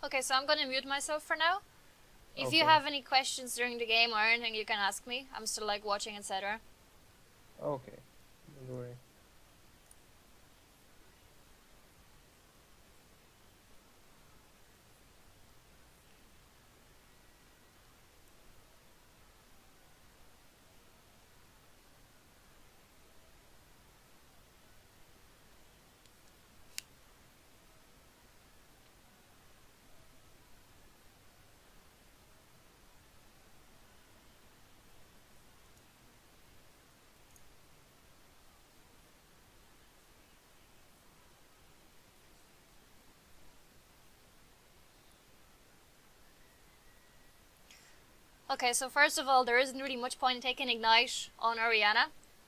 Okay, so I'm gonna mute myself for now. If you Okay. have any questions during the game or anything, you can ask me. I'm still like watching, etc. Okay. Don't worry. Okay, so first of all, there isn't really much point in taking Ignite on Orianna,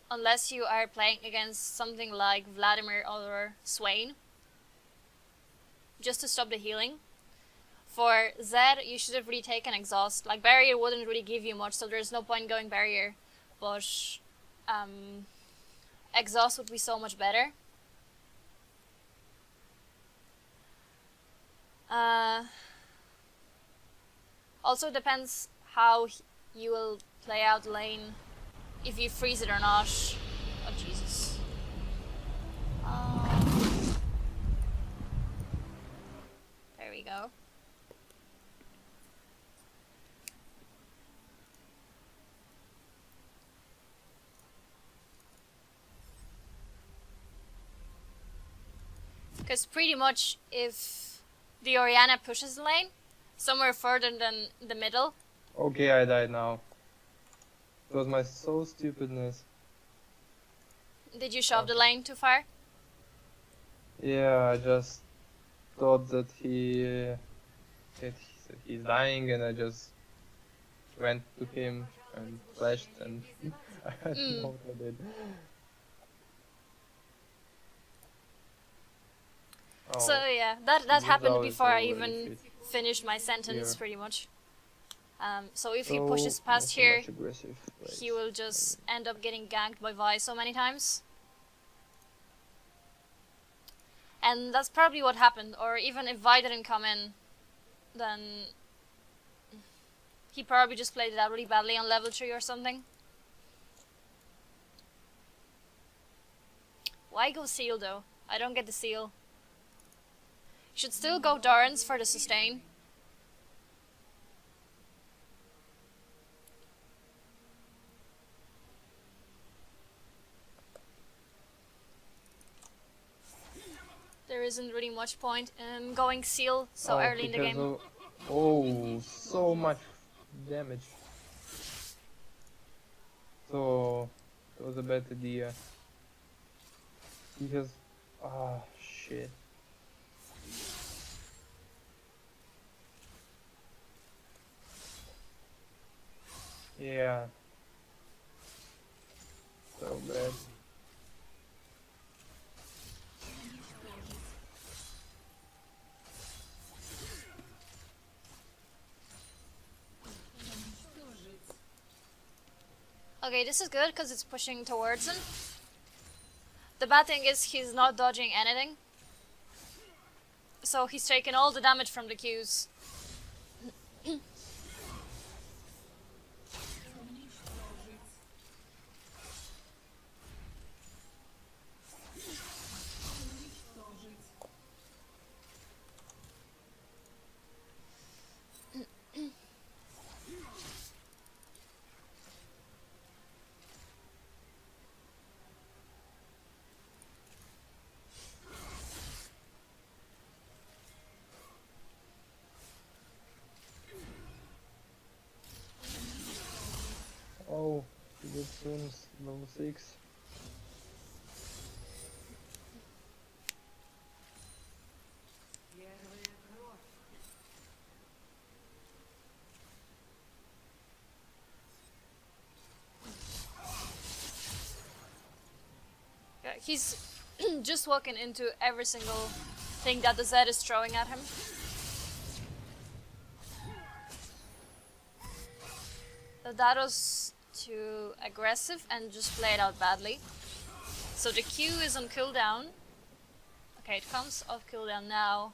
unless you are playing against something like Vladimir or Swain, just to stop the healing. For Zed, you should have really taken Exhaust. Like, Barrier wouldn't really give you much, so there's no point going Barrier, but Exhaust would be so much better. Also depends how you will play out lane, if you freeze it or not. Oh Jesus. There we go. Because pretty much if the Orianna pushes the lane somewhere further than the middle. Okay, I died now. It was my so stupidness. Did you shove the lane too far? Yeah, I just thought that he's dying, and I just went to him and flashed, and I don't know what I did. Oh, So yeah, that happened before I even fit finished my sentence, here. pretty much. So if he pushes past not so here, much aggressive he will just end up getting ganked by Vi so many times. And that's probably what happened, or even if Vi didn't come in, then he probably just played it out really badly on level 3 or something. Why go Seal though? I don't get the Seal. Should still go Dorans for the sustain. There isn't really much point in going Seal so early in the game. Oh, so much damage. So, it was a bad idea. He has... Ah, shit. Yeah. So bad. Okay, this is good because it's pushing towards him. The bad thing is he's not dodging anything. So he's taking all the damage from the Qs. Oh, he did soon level 6. Yeah, he's just walking into every single thing that the Zed is throwing at him. That was too aggressive and just played out badly. So the Q is on cooldown. Okay, it comes off cooldown now.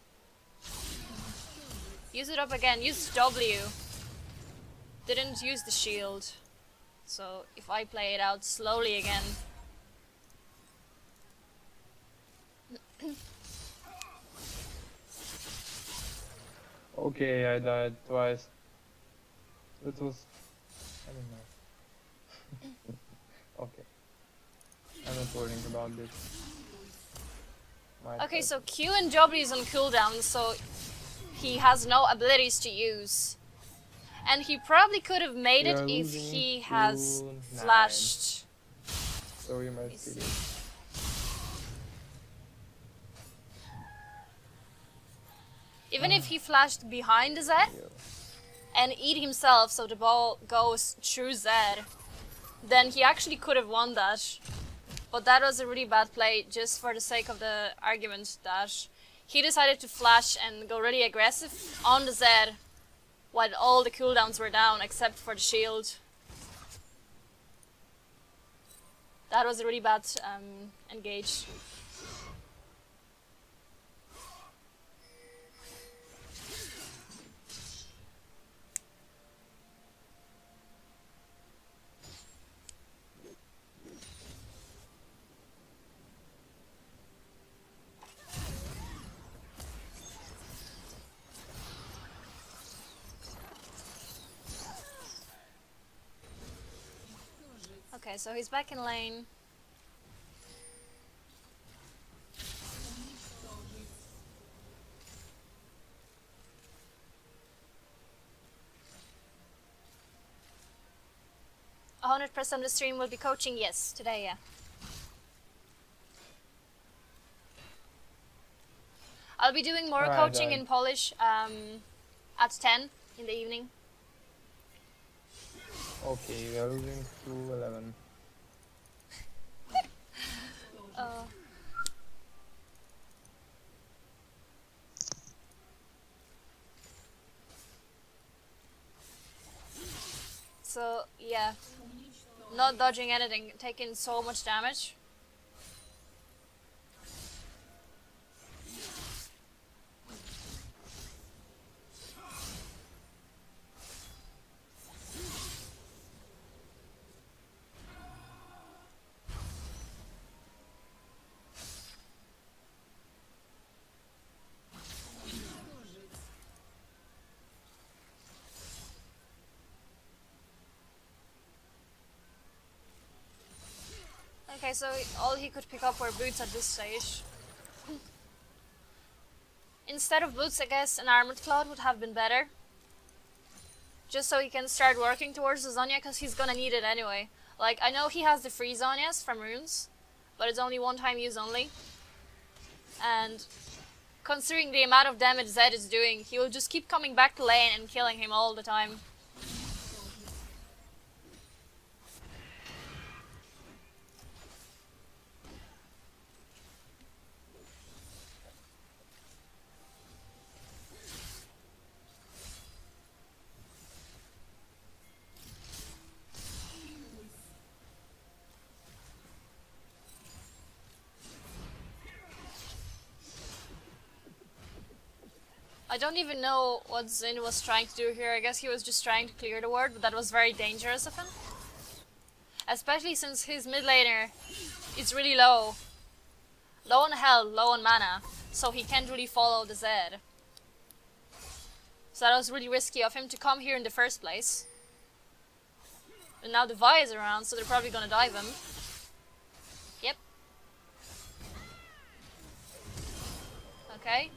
Use it up again. Use W. Didn't use the shield. So if I play it out slowly again. Okay, I died twice. That was... I don't know. Okay. I'm not worrying about this. Okay, so Q and W is on cooldown, so he has no abilities to use. And he probably could have made it if he has flashed. Sorry, my feeling. Even if he flashed behind Z and eat himself so the ball goes through Z, then he actually could have won that. But that was a really bad play, just for the sake of the argument that he decided to flash and go really aggressive on the Z while all the cooldowns were down except for the shield. That was a really bad engage. Okay, so he's back in lane. "100% of the stream will be coaching." Yes, today, yeah. I'll be doing more coaching in Polish at 10 in the evening. Okay, we are losing to 11. So, yeah. Not dodging anything, taking so much damage. Okay, so all he could pick up were boots at this stage. Instead of boots, I guess an armored cloud would have been better. Just so he can start working towards the Zonya, because he's gonna need it anyway. Like, I know he has the free Zonyas from runes, but it's only one time use only. And considering the amount of damage Zed is doing, he will just keep coming back to lane and killing him all the time. I don't even know what Zin was trying to do here. I guess he was just trying to clear the ward, but that was very dangerous of him. Especially since his mid laner is really low. Low on health, low on mana. So he can't really follow the Zed. So that was really risky of him to come here in the first place. And now the Vi is around, so they're probably gonna dive him. Yep. Okay.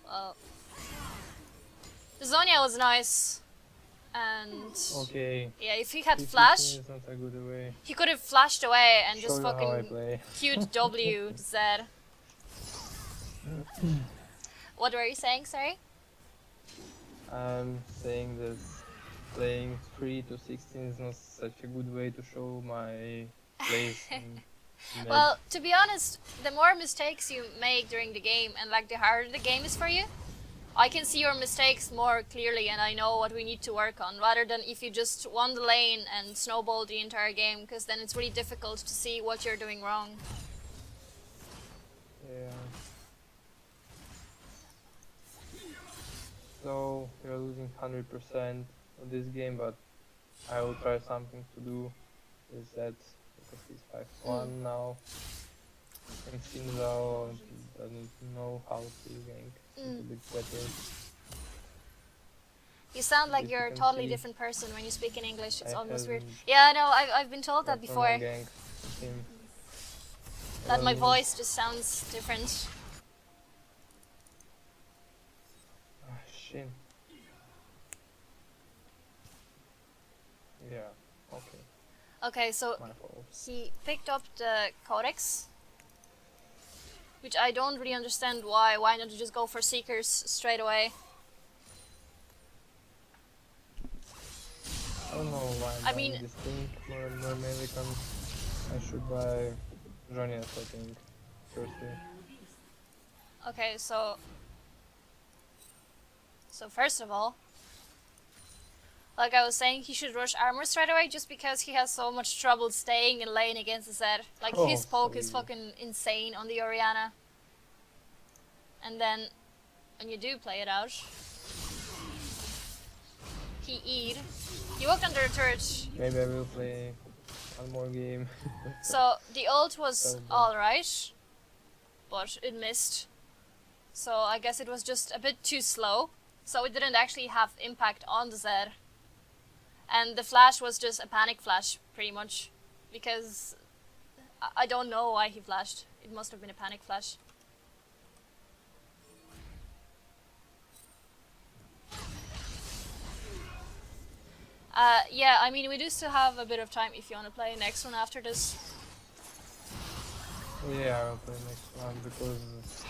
Well, the Zonya was nice, and okay. Yeah, if he had flash, is not a good way. he could have flashed away and just Show you fucking Q'd W to Z. What were you saying, sorry? I'm saying that playing 3 to 16 is not such a good way to show my place. Well, to be honest, the more mistakes you make during the game and like the harder the game is for you, I can see your mistakes more clearly and I know what we need to work on, rather than if you just won the lane and snowball the entire game, because then it's really difficult to see what you're doing wrong. Yeah. So we're losing 100% of this game, but I will try something to do is that because he's 5-1 now. And Sinzao doesn't know how to gank a little bit better. You sound like If you you're a can totally see, different person when you speak in English. It's I almost weird. haven't Yeah, I know. I've been told that worked on my before. gank with him. I That don't my need- voice just sounds different. Ah, shit. Yeah, okay, Okay, so my fault. he picked up the Codex, which I don't really understand why. Why not just go for Seekers straight away? I don't know why I'm I buying mean- this thing more American. I should buy Jonias, I think, firstly. Okay, so first of all, like I was saying, he should rush armor straight away just because he has so much trouble staying in lane against the Zed. Like Oh, his poke so is easy. fucking insane on the Orianna. And then when you do play it out, he E'd. He walked under the turret. Maybe I will play one more game. So the ult was So bad. alright, but it missed. So I guess it was just a bit too slow. So it didn't actually have impact on the Zed. And the flash was just a panic flash, pretty much. Because I don't know why he flashed. It must have been a panic flash. Yeah, I mean, we do still have a bit of time if you want to play next one after this. Yeah, I'll play next one because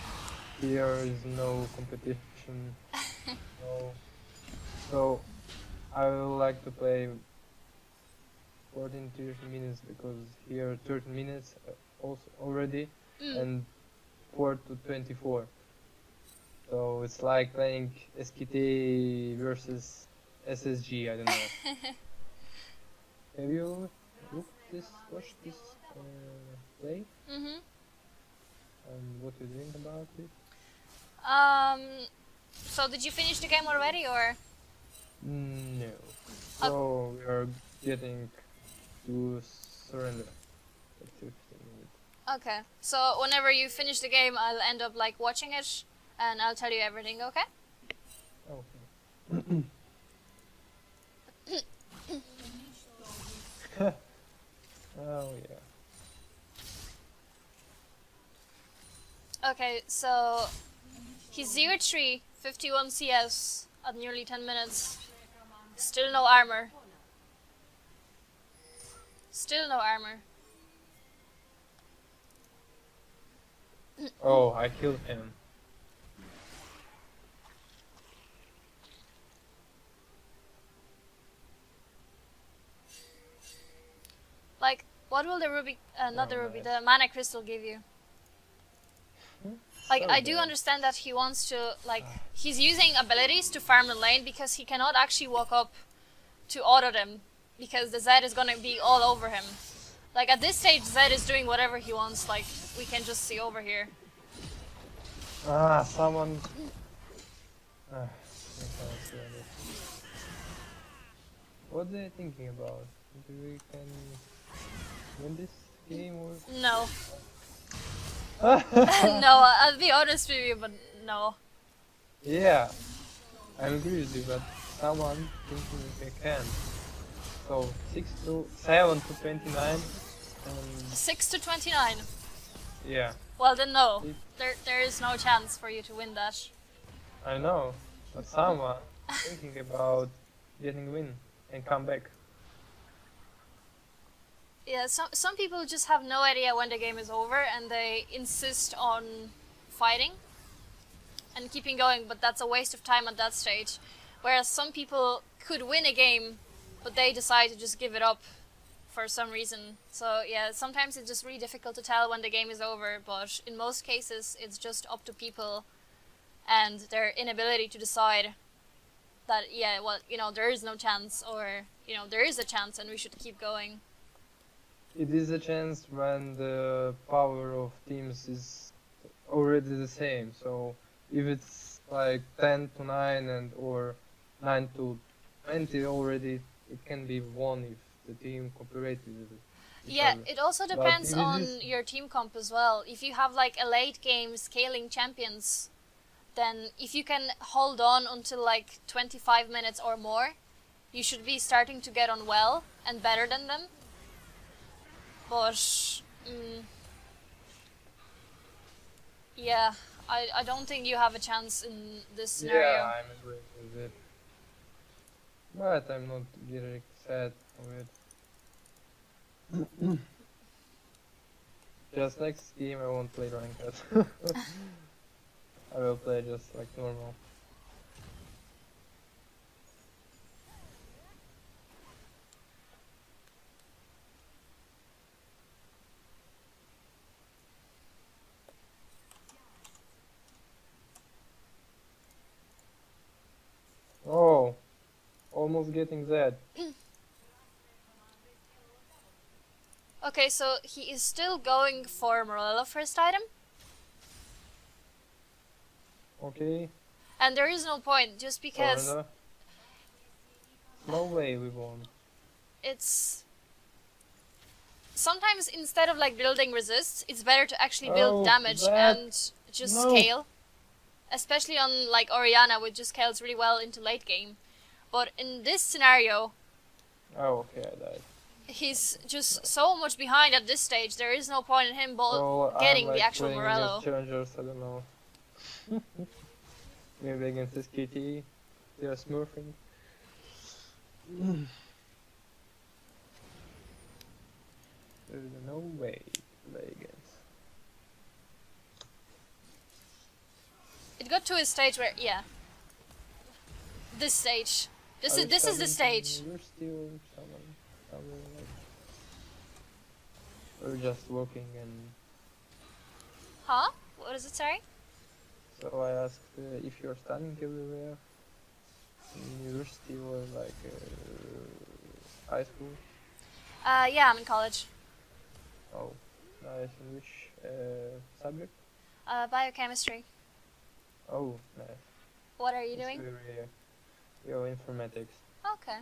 here is no competition. No. So I would like to play 14-30 minutes because here 30 minutes also already and 4 to 24. So it's like playing SKT versus SSG, I don't know. Have you watched this play? Mm-hmm. And what you think about it? So did you finish the game already, or? No. So we are getting to surrender. At 15 minutes. Okay. So whenever you finish the game, I'll end up like watching it, and I'll tell you everything. Okay? Okay. Oh yeah. Okay. So he's 0-3, 51 CS at nearly 10 minutes. Still no armor. Still no armor. Oh, I killed him. Like, what will the ruby, not the Oh, ruby, nice. the mana crystal give you? Like, So I do bad. understand that he wants to, like, he's using abilities to farm the lane because he cannot actually walk up to auto them because the Zed is gonna be all over him. Like, at this stage, Zed is doing whatever he wants, like, we can just see over here. Ah, someone. I cannot see it. What are they thinking about? Do we can win this game or? No. No, I'll be honest with you, but no. Yeah, I agree with you, but someone thinking they can. So 7 to 29, and 6 to 29. yeah, Well, then no. It- There is no chance for you to win that. I know, but someone thinking about getting win and come back. Yeah, some people just have no idea when the game is over and they insist on fighting and keeping going, but that's a waste of time at that stage. Whereas some people could win a game, but they decide to just give it up for some reason. So yeah, sometimes it's just really difficult to tell when the game is over, but in most cases it's just up to people and their inability to decide that, yeah, well, you know, there is no chance, or, you know, there is a chance and we should keep going. It is a chance when the power of teams is already the same. So if it's like 10 to 9 and or 9 to 20 already, it can be won if the team cooperated with each Yeah, other. it also But depends if on it's your team comp as well. If you have like a late game scaling champions, then if you can hold on until like 25 minutes or more, you should be starting to get on well and better than them. But yeah, I don't think you have a chance in this scenario. yeah, I'm agreeing with it. But I'm not getting sad of it. Just next game I won't play ranked. I will play just like normal. Oh, almost getting that. Okay, so he is still going for Morello first item, Okay, and there is no point just because Orianna. No way we won. it's sometimes instead of like building resists, it's better to actually build Oh, damage that and just no. scale. Especially on like Orianna, which just scales really well into late game. But in this scenario, Oh, okay, I died. he's just so much behind at this stage. There is no point in him So I'm getting the like actual playing Morello. against challengers. I don't know. Maybe against SKT. They are smurfing. There's no way to play against. It got to a stage where, yeah, this stage. This Are is you this is the subbing stage. to University or somewhere like, or just working and. Huh? What is it? Sorry. So I asked if you're studying everywhere, in university or like high school. Yeah, I'm in college. Oh, nice. In which subject? Biochemistry. Oh, nice. What are you It's doing? very informatics. Okay.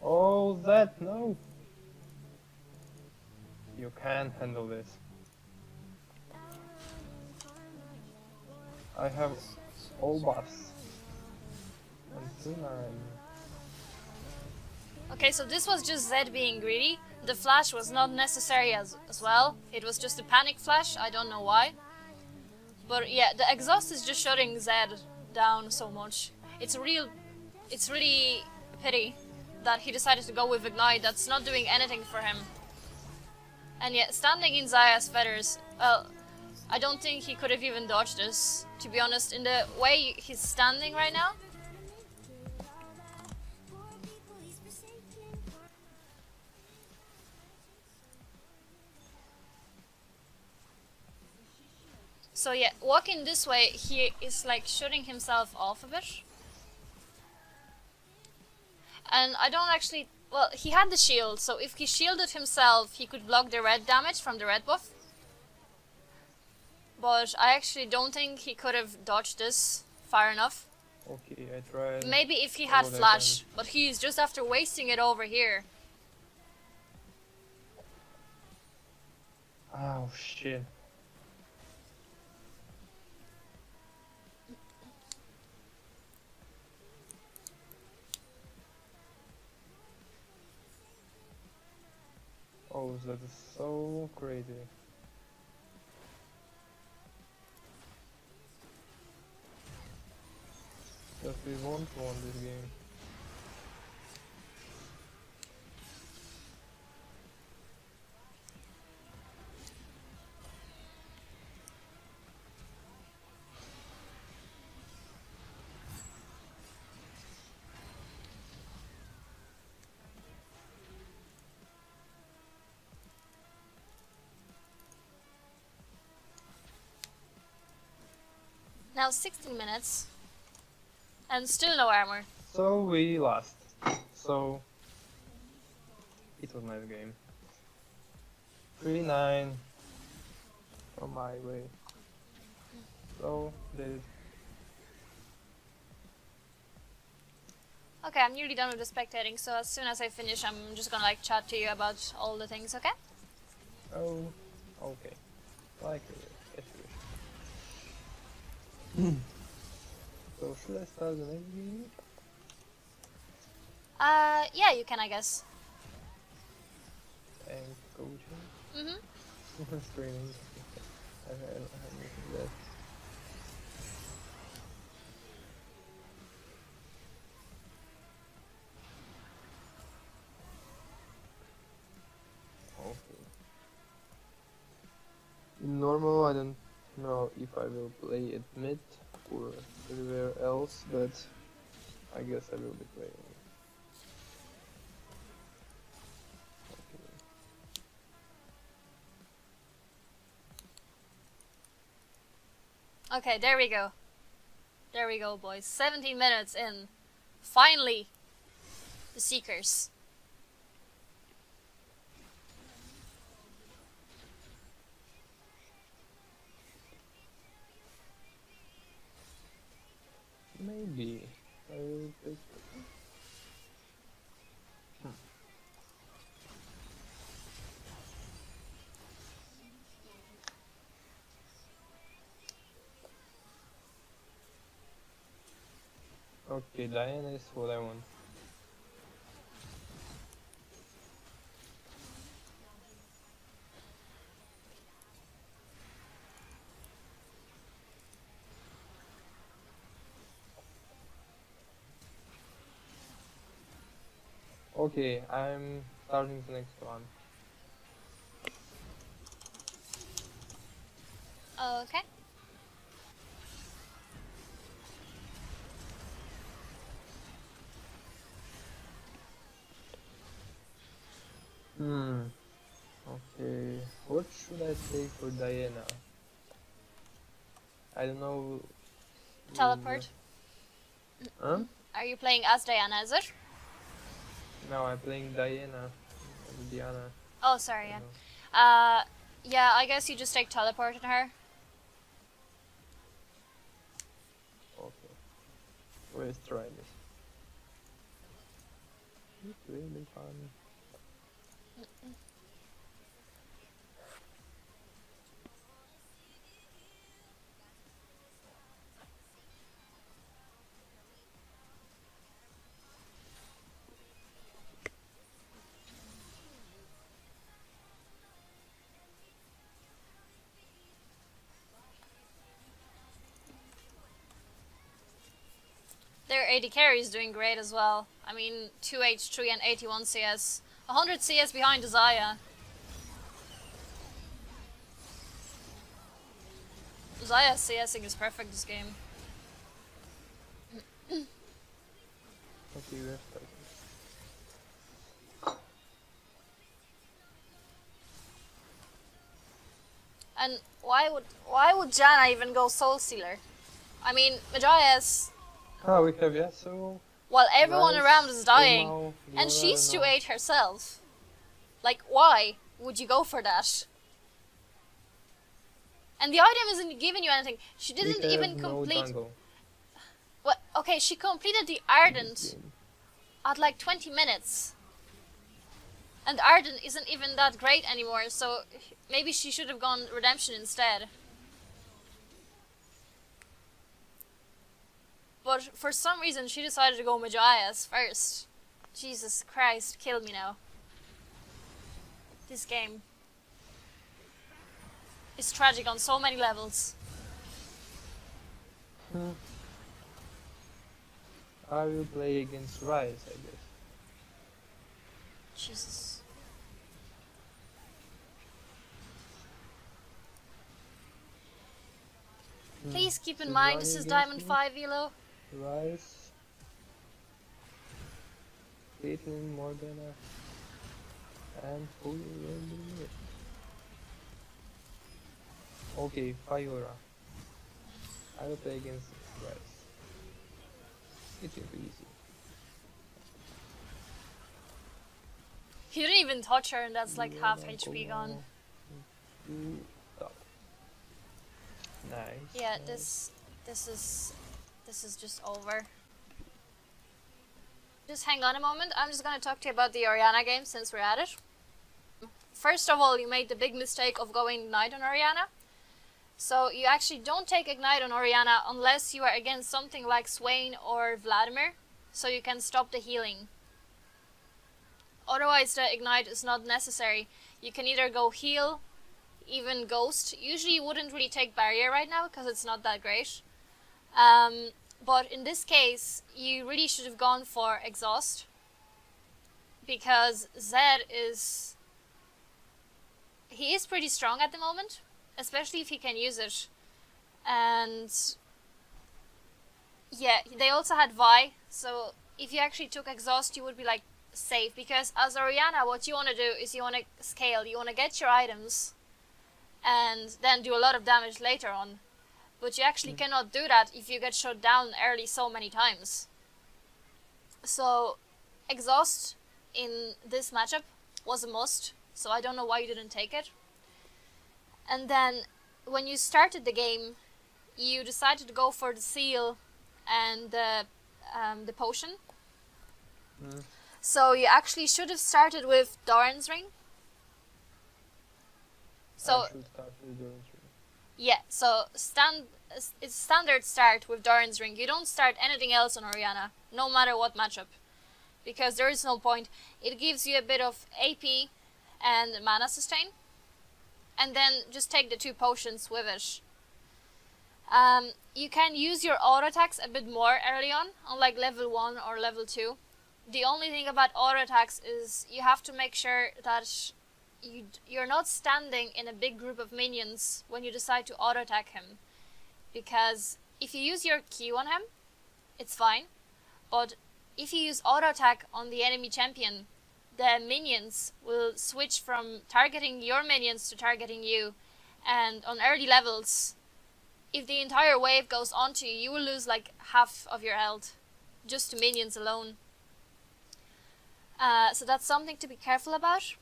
Oh, that no. You can handle this. I have all buffs. Until I'm. Okay, so this was just Zed being greedy. The flash was not necessary as well. It was just a panic flash. I don't know why. But yeah, the exhaust is just shutting Zed down so much. It's really pity that he decided to go with Ignite. That's not doing anything for him. And yet, standing in Zaya's feathers, well, I don't think he could have even dodged this, to be honest, in the way he's standing right now. So yeah, walking this way, he is like shutting himself off a bit. And I don't actually... Well, he had the shield, so if he shielded himself, he could block the red damage from the red buff. But I actually don't think he could have dodged this far enough. Okay, I tried. Maybe if he had what I flash, but he's just after wasting it over here. Oh shit. Oh, that is so crazy. Just we won't won this game. Now 16 minutes. And still no armor. So we lost. So it was a nice game. 3-9 from my way. So did it. Okay, I'm nearly done with the spectating, so as soon as I finish, I'm just gonna like chat to you about all the things, okay? Oh, okay. Like yes, you wish. So should I start the next game? Yeah, you can, I guess. And coaching? Mm-hmm. Streaming. I have missed that. Okay. In normal, I don't know if I will play at mid or everywhere else, but I guess I will be playing. Okay, there we go. There we go, boys. 17 minutes in. Finally, the Seekers. Maybe I will pick. Okay, Diana is what I want. Okay, I'm starting the next one. Okay. Okay, what should I take for Diana? I don't know. Teleport. Huh? Are you playing as Diana, is it? No, I'm playing Diana. Diana. Oh, sorry, I yeah. don't know. Yeah, I guess you just take teleport on her. Okay. Let's try this. It's really fun. Their AD carry is doing great as well. I mean, 2 H3 and 81 CS. 100 CS behind Zaya. Zaya's CSing is perfect this game. Okay, we have started. And why would Janna even go Soul Stealer? I mean, Majaya's, Ah, we have Yasuo. while everyone Ryze, around is dying, Umao, and Yora, she's no. 2-8 herself. Like, why would you go for that? And the item isn't giving you anything. She We didn't have even no complete. jungle What? Okay, she completed the in this Ardent game. at like 20 minutes. And Ardent isn't even that great anymore, so maybe she should have gone Redemption instead. But for some reason, she decided to go Majias first. Jesus Christ, kill me now. This game is tragic on so many levels. I will play against Ryze, I guess. Jesus. Please keep in She's mind running this is against Diamond me. 5 elo. Ryze. Caitlyn, Morgana. And who will be it? Okay, Fiora. I will play against Grass. It will be easy. He didn't even touch her, and that's like half Orianna, HP go gone. now. Into top. Nice. Yeah, nice. this is just over. Just hang on a moment. I'm just gonna talk to you about the Orianna game since we're at it. First of all, you made the big mistake of going Ignite on Orianna. So you actually don't take Ignite on Orianna unless you are against something like Swain or Vladimir, so you can stop the healing. Otherwise the Ignite is not necessary. You can either go heal, even Ghost. Usually you wouldn't really take Barrier right now because it's not that great. But in this case, you really should have gone for Exhaust, because Zed is... he is pretty strong at the moment, especially if he can use it. And yeah, they also had Vi, so if you actually took Exhaust, you would be like safe, because as Orianna, what you want to do is you want to scale, you want to get your items and then do a lot of damage later on. But you actually cannot do that if you get shot down early so many times. So Exhaust in this matchup was a must, so I don't know why you didn't take it. And then when you started the game, you decided to go for the seal and the potion. So you actually should have started with Doran's Ring. So I should start with Doran's Ring. yeah, so it's standard start with Doran's Ring. You don't start anything else on Orianna, no matter what matchup, because there is no point. It gives you a bit of AP and mana sustain, and then just take the 2 potions with it. You can use your auto attacks a bit more early on like level 1 or level 2. The only thing about auto attacks is you have to make sure that you're not standing in a big group of minions when you decide to auto attack him, because if you use your Q on him, it's fine, but if you use auto attack on the enemy champion, the minions will switch from targeting your minions to targeting you, and on early levels, if the entire wave goes onto you, you will lose like half of your health just to minions alone. So that's something to be careful about.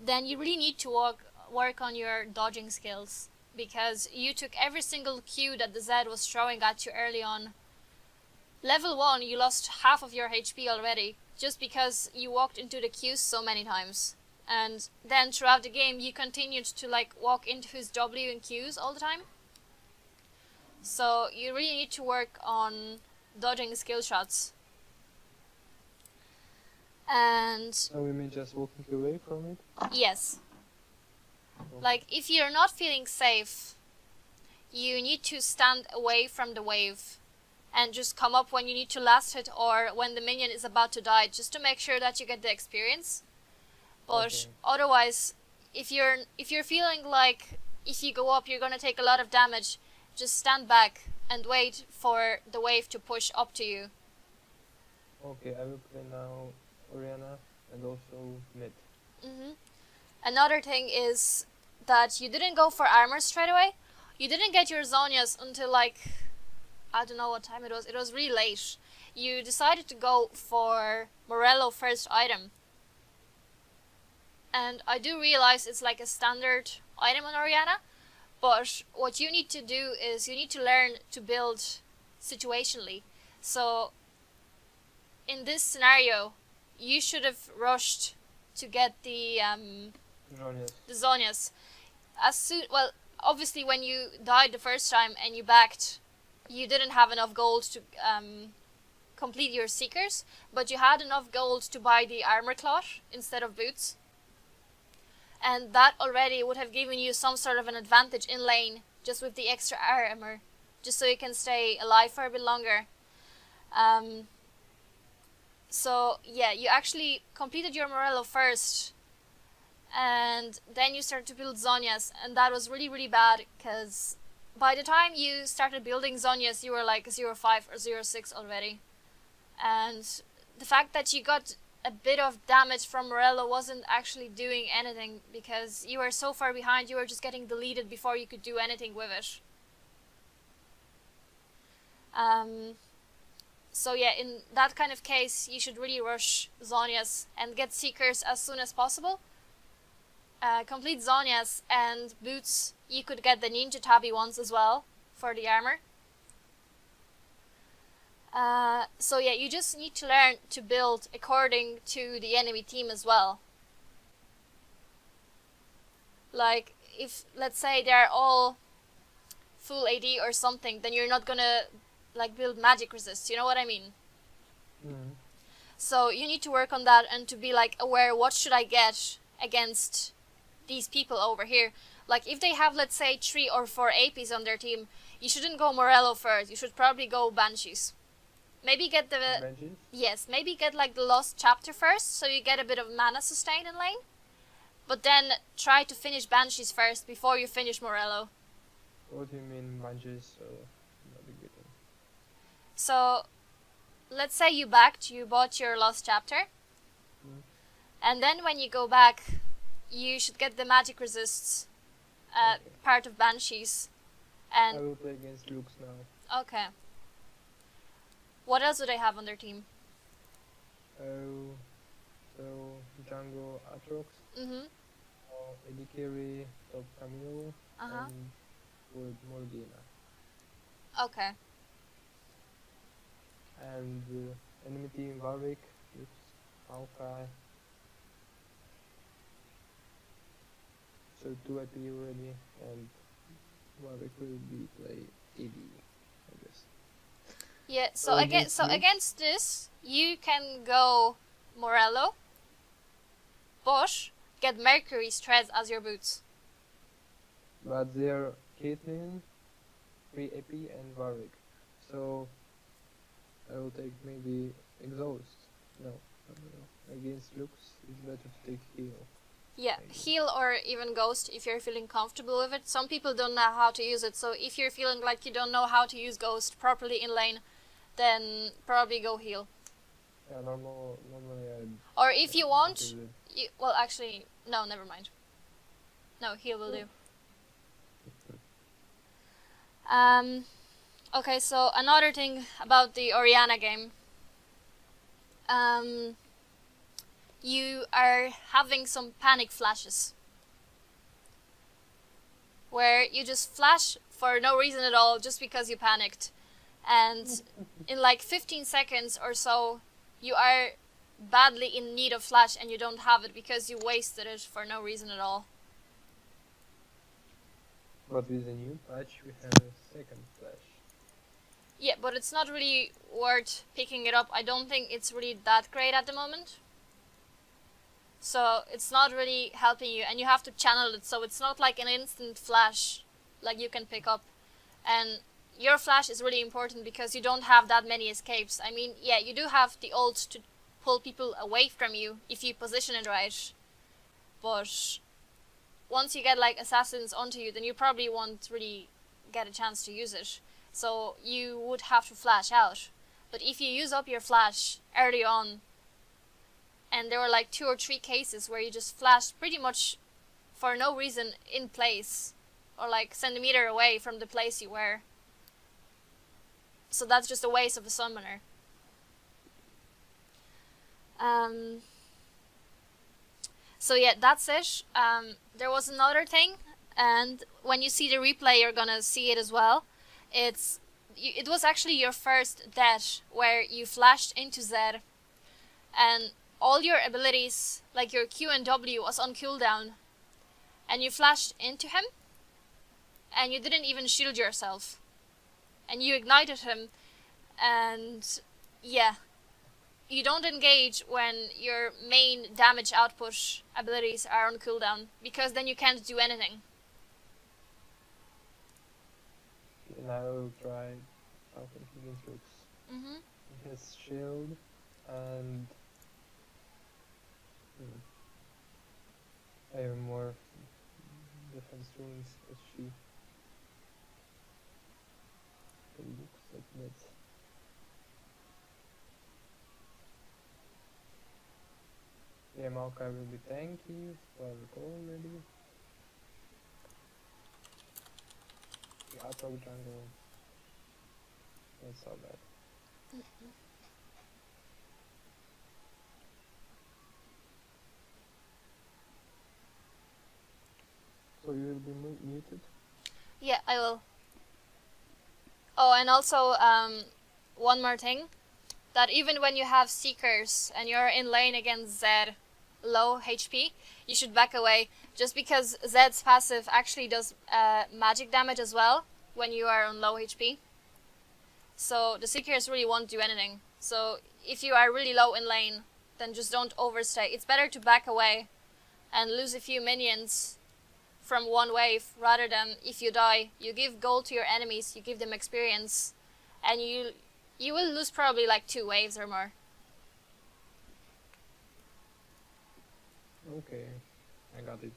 Then you really need to work on your dodging skills, because you took every single Q that the Zed was throwing at you early on. Level 1, you lost half of your HP already, just because you walked into the Qs so many times. And then throughout the game, you continued to like walk into his W and Qs all the time. So you really need to work on dodging skill shots. And So we mean just walking away from it? yes, like if you're not feeling safe, you need to stand away from the wave and just come up when you need to last hit or when the minion is about to die, just to make sure that you get the experience. But otherwise, if you're feeling like if you go up you're gonna take a lot of damage, just stand back and wait for the wave to push up to you. Okay, I will play now Orianna and also mid. Another thing is that you didn't go for armor straight away. You didn't get your Zonias until like, I don't know what time it was. It was really late. You decided to go for Morello first item. And I do realize it's like a standard item on Orianna, but what you need to do is you need to learn to build situationally. So in this scenario, you should have rushed to get the Zonias. As soon, well, obviously when you died the first time and you backed, you didn't have enough gold to complete your Seekers, but you had enough gold to buy the armor cloth instead of boots. And that already would have given you some sort of an advantage in lane, just with the extra armor, just so you can stay alive for a bit longer. So yeah, you actually completed your Morello first, and then you started to build Zonias, and that was really, really bad, because by the time you started building Zonias, you were like 0.5 or 0.6 already. And the fact that you got a bit of damage from Morello wasn't actually doing anything, because you were so far behind, you were just getting deleted before you could do anything with it. So yeah, in that kind of case, you should really rush Zhonya's and get Seekers as soon as possible. Complete Zhonya's and boots, you could get the Ninja Tabi ones as well for the armor. So yeah, you just need to learn to build according to the enemy team as well. Like, if, let's say, they're all full AD or something, then you're not gonna, like, build magic resist, you know what I mean? Mm. So you need to work on that and to be, like, aware, what should I get against these people over here? Like, if they have, let's say, 3 or 4 APs on their team, you shouldn't go Morello first, you should probably go Banshees. Maybe get the... Benches? Yes, maybe get, like, the Lost Chapter first, so you get a bit of mana sustain in lane. But then try to finish Banshees first before you finish Morello. What do you mean bunches? Not a good one. So, let's say you bought your Lost Chapter. Mm. And then when you go back, you should get the magic resists Okay. part of Banshees. I And, will play against Lux now. okay. What else do they have on their team? Oh, so Django Atrox, Mm-hmm. AD Carry, Top Camille, Uh-huh. and with Morgana. Okay. And enemy team Warwick, Lux, Maokai. So 2 IP already, and Warwick will be play AD, I guess. Yeah, so Against you? against this, you can go Morello, Bosch, get Mercury's Treads as your boots. But they're Caitlyn, 3 AP, and Warwick. So I will take maybe Exhaust. No. Against Lux, it's better to take Heal. Yeah, Maybe. heal or even ghost if you're feeling comfortable with it. Some people don't know how to use it, so if you're feeling like you don't know how to use ghost properly in lane, then probably go heal. Yeah, normally Or if you want, do it. well, actually, no, never mind. No, heal will do. Okay, so another thing about the Orianna game. You are having some panic flashes. Where you just flash for no reason at all, just because you panicked. And in like 15 seconds or so, you are badly in need of flash and you don't have it because you wasted it for no reason at all. But with the new patch, we have a second flash. Yeah, but it's not really worth picking it up. I don't think it's really that great at the moment. So it's not really helping you, and you have to channel it, so it's not like an instant flash like you can pick up. And your flash is really important because you don't have that many escapes. I mean, yeah, you do have the ult to pull people away from you if you position it right. But once you get like assassins onto you, then you probably won't really get a chance to use it. So you would have to flash out. But if you use up your flash early on, and there were like 2 or 3 cases where you just flashed pretty much for no reason in place, or like centimeter away from the place you were. So that's just a waste of a summoner. So yeah, that's it. There was another thing, and when you see the replay, you're gonna see it as well. It was actually your first death where you flashed into Zed, and all your abilities, like your Q and W, was on cooldown, and you flashed into him, and you didn't even shield yourself, and you ignited him, and yeah, you don't engage when your main damage output abilities are on cooldown, because then you can't do anything. And I will try something against Lux. Mm-hmm. He has shield and I have more defense runes as she. It looks like that. Yeah, Maokai will be tanky, so I recall already. Yeah, I'll talk jungle. That's so bad. So you will be muted? Yeah, I will. Oh, and also, one more thing. That even when you have Seekers and you're in lane against Zed, low HP, you should back away. Just because Zed's passive actually does magic damage as well when you are on low HP. So the Seekers really won't do anything. So if you are really low in lane, then just don't overstay. It's better to back away and lose a few minions from one wave rather than if you die, you give gold to your enemies, you give them experience, and you will lose probably like 2 waves or more. Okay, I got it.